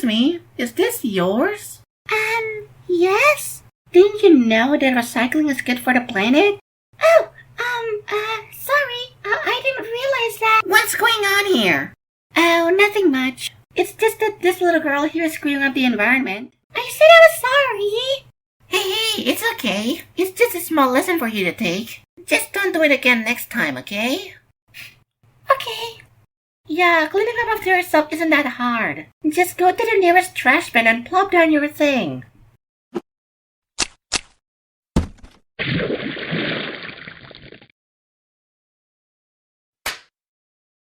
me, is this yours? Yes? Didn't you know that recycling is good for the planet? Oh, sorry, I didn't realize that. What's going on here? Oh, nothing much. It's just that this little girl here is screwing up the environment. I said I was sorry. Hey, it's okay. It's just a small lesson for you to take. Just don't do it again next time, okay? Okay. Yeah, cleaning up after yourself isn't that hard. Just go to the nearest trash bin and plop down your thing.